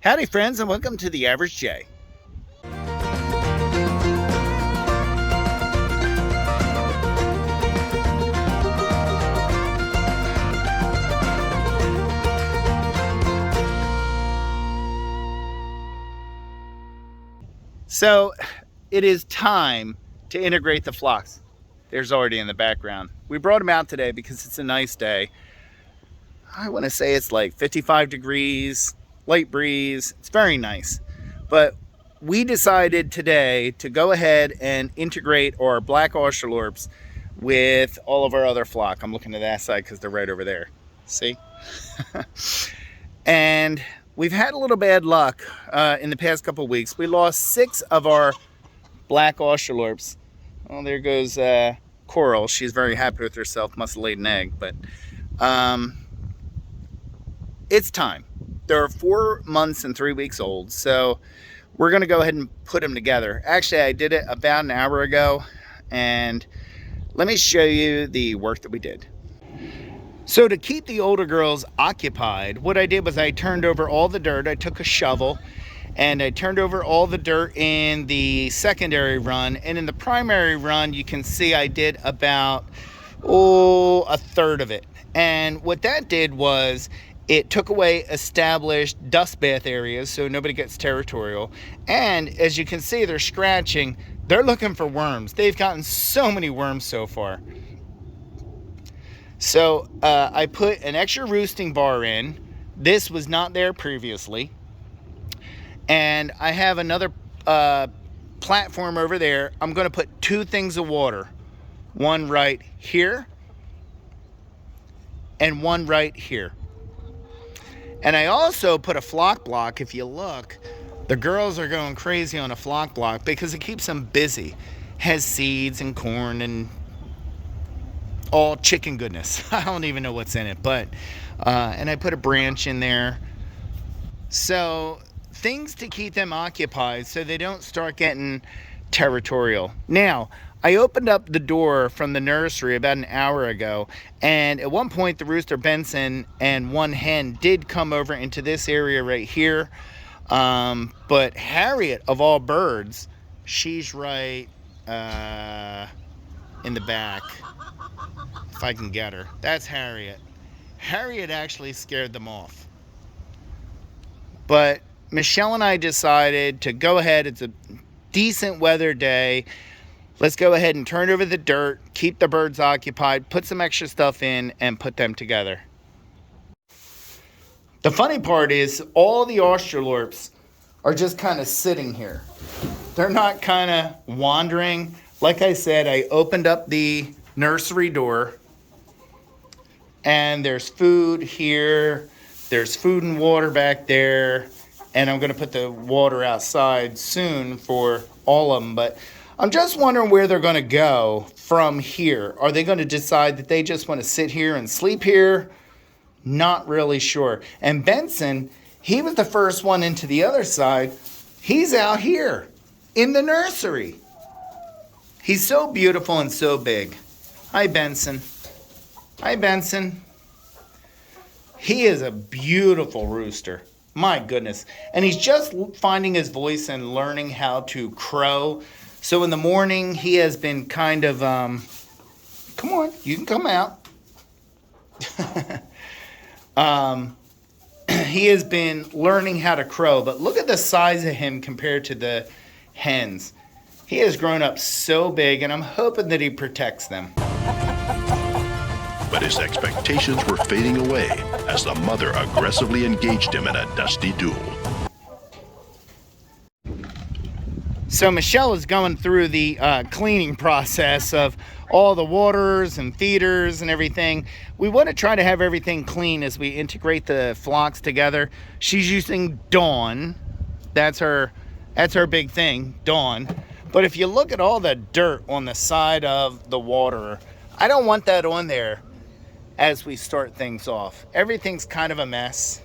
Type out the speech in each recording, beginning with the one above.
Howdy friends, and welcome to The Average J. So it is time to integrate the flocks. There's already in the background. We brought them out today because it's a nice day. I want to say it's like 55 degrees, light breeze. It's very nice. But we decided today to go ahead and integrate our black Australorps with all of our other flock. I'm looking to that side because they're right over there. See? And we've had a little bad luck in the past couple of weeks. We lost 6 of our black Australorps. Well, there goes Coral. She's very happy with herself. Must have laid an egg, but it's time. They're 4 months and 3 weeks old, so we're going to go ahead and put them together. Actually, I did it about an hour ago, and let me show you the work that we did. So to keep the older girls occupied, what I did was I turned over all the dirt. I took a shovel, and I turned over all the dirt in the secondary run, and in the primary run, you can see I did about, a third of it. And what that did was it took away established dust bath areas so nobody gets territorial. And as you can see, they're scratching. They're looking for worms. They've gotten so many worms so far. So I put an extra roosting bar in. This was not there previously. And I have another platform over there. I'm going to put 2 things of water. One right here and one right here. And I also put a flock block. If you look, the girls are going crazy on a flock block because it keeps them busy. Has seeds and corn and all chicken goodness. I don't even know what's in it, but and I put a branch in there. So things to keep them occupied so they don't start getting territorial. Now, I opened up the door from the nursery about an hour ago, and at one point the rooster Benson and one hen did come over into this area right here. But Harriet, of all birds, she's right in the back. If I can get her. That's Harriet. Harriet actually scared them off. But Michelle and I decided to go ahead. It's a decent weather day. Let's go ahead and turn over the dirt, keep the birds occupied, put some extra stuff in, and put them together. The funny part is all the Australorps are just kind of sitting here. They're not kind of wandering. Like I said, I opened up the nursery door, and there's food here. There's food and water back there, and I'm going to put the water outside soon for all of them, but I'm just wondering where they're going to go from here. Are they going to decide that they just want to sit here and sleep here? Not really sure. And Benson, he was the first one into the other side. He's out here in the nursery. He's so beautiful and so big. Hi, Benson. Hi, Benson. He is a beautiful rooster. My goodness. And he's just finding his voice and learning how to crow. So in the morning, he has been kind of, come on, you can come out. He has been learning how to crow, but look at the size of him compared to the hens. He has grown up so big, and I'm hoping that he protects them. But his expectations were fading away as the mother aggressively engaged him in a dusty duel. So Michelle is going through the cleaning process of all the waters and feeders and everything. We want to try to have everything clean as we integrate the flocks together. She's using Dawn. That's her big thing, Dawn. But if you look at all the dirt on the side of the water, I don't want that on there as we start things off. Everything's kind of a mess.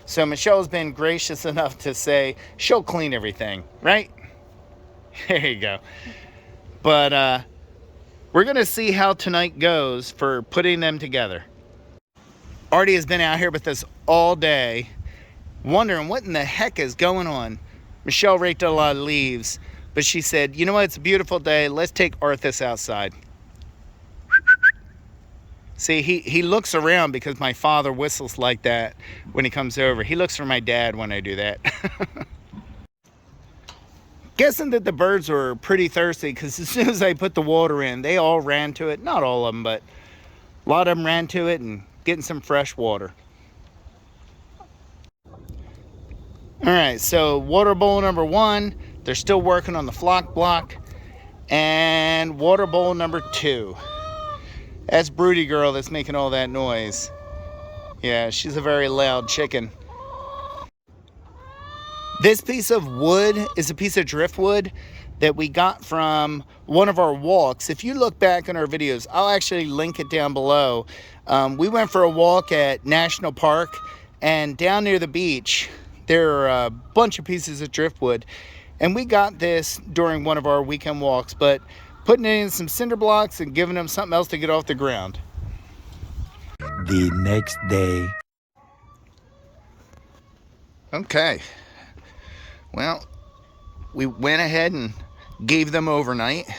So Michelle's been gracious enough to say she'll clean everything, right? There you go. But we're going to see how tonight goes for putting them together. Artie has been out here with us all day, wondering what in the heck is going on. Michelle raked a lot of leaves, but she said, you know what, it's a beautiful day. Let's take Arthas outside. See, he looks around because my father whistles like that when he comes over. He looks for my dad when I do that. Guessing that the birds were pretty thirsty because as soon as I put the water in, they all ran to it. Not all of them, but a lot of them ran to it and getting some fresh water. All right, so water bowl number 1, they're still working on the flock block. And water bowl number 2. That's Broody Girl that's making all that noise. Yeah, she's a very loud chicken. This piece of wood is a piece of driftwood that we got from one of our walks. If you look back in our videos, I'll actually link it down below. We went for a walk at National Park, and down near the beach, there are a bunch of pieces of driftwood. And we got this during one of our weekend walks, but putting it in some cinder blocks and giving them something else to get off the ground. The next day. Okay. Well, we went ahead and gave them overnight.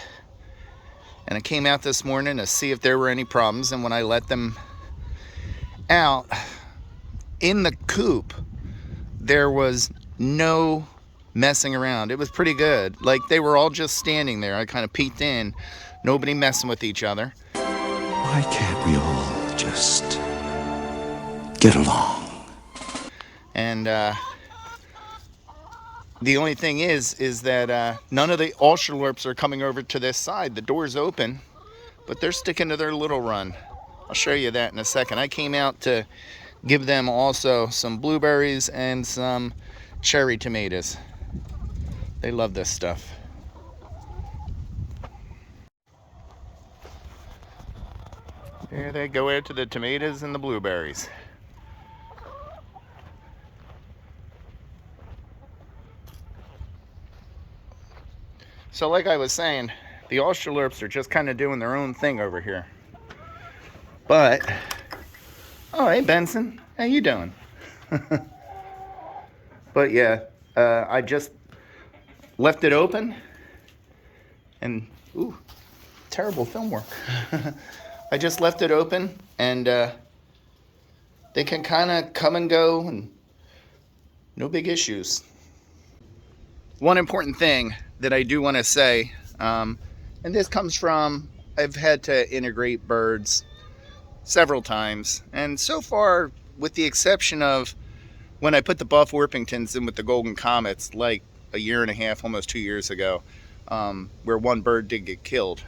And I came out this morning to see if there were any problems. And when I let them out, in the coop, there was no messing around. It was pretty good. Like, they were all just standing there. I kind of peeked in. Nobody messing with each other. Why can't we all just get along? And the only thing is that none of the Australorps are coming over to this side. The door's open, but they're sticking to their little run. I'll show you that in a second. I came out to give them also some blueberries and some cherry tomatoes. They love this stuff. There they go out to the tomatoes and the blueberries. So like I was saying, the Australorps are just kind of doing their own thing over here. But, oh hey Benson, how you doing? But yeah, I just left it open, and ooh, terrible film work. I just left it open, and they can kind of come and go, and no big issues. One important thing that I do want to say, and this comes from, I've had to integrate birds several times, and so far, with the exception of when I put the Buff Orpingtons in with the Golden Comets, like a year and a half, almost 2 years ago, where one bird did get killed.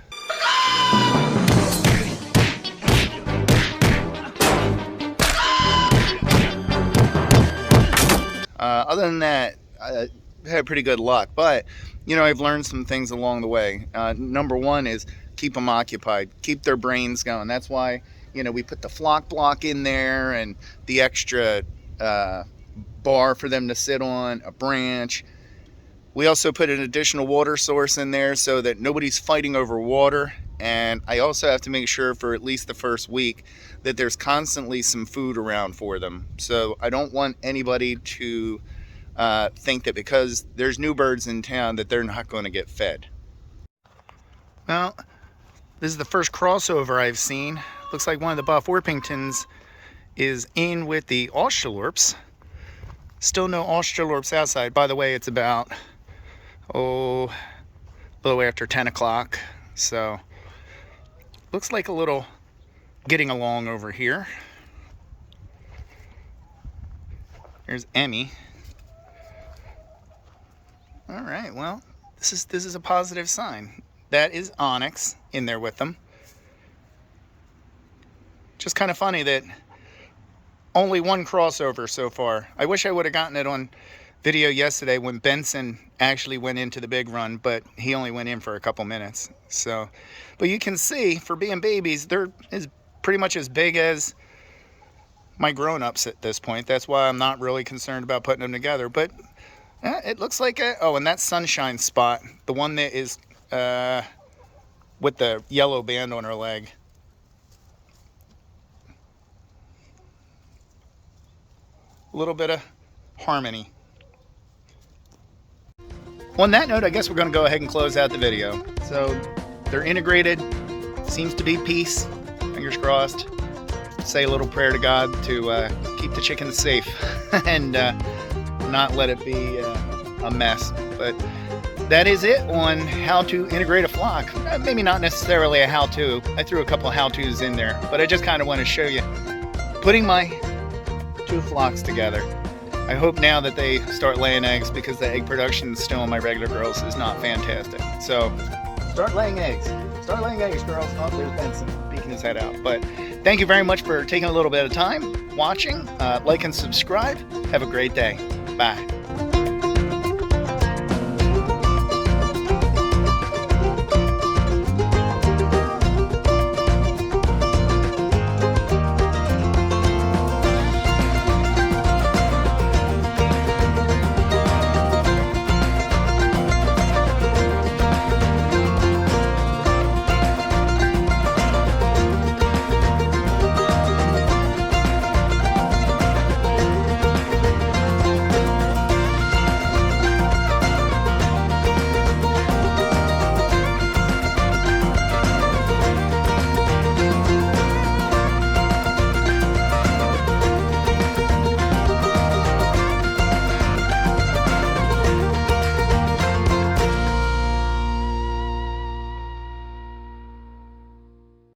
Other than that, I had pretty good luck, but you know, I've learned some things along the way. Number one is keep them occupied, keep their brains going. That's why, you know, we put the flock block in there and the extra bar for them to sit on, a branch. We also put an additional water source in there so that nobody's fighting over water. And I also have to make sure for at least the first week that there's constantly some food around for them. So I don't want anybody to think that because there's new birds in town that they're not going to get fed. Well, this is the first crossover I've seen. Looks like one of the Buff Orpingtons is in with the Australorps. Still no Australorps outside. By the way, it's about, a little after 10 o'clock. So, looks like a little getting along over here. There's Emmy. All right, well, this is a positive sign. That is Onyx in there with them. Just kind of funny that only one crossover so far. I wish I would have gotten it on video yesterday when Benson actually went into the big run, but he only went in for a couple minutes. So, but you can see, for being babies, they're pretty much as big as my grown-ups at this point. That's why I'm not really concerned about putting them together. But it looks like and that sunshine spot, the one that is with the yellow band on her leg. A little bit of harmony. On that note, I guess we're going to go ahead and close out the video. So they're integrated. Seems to be peace. Fingers crossed. Say a little prayer to God to keep the chickens safe and not let it be a mess. But that is it on how to integrate a flock. Maybe not necessarily a how-to. I threw a couple of how-tos in there, but I just kind of want to show you putting my 2 flocks together. I hope now that they start laying eggs, because the egg production still on my regular girls is not fantastic. So start laying eggs. Start laying eggs, girls. Oh, there's Benson peeking his head out. But thank you very much for taking a little bit of time watching. Like and subscribe. Have a great day. Bye.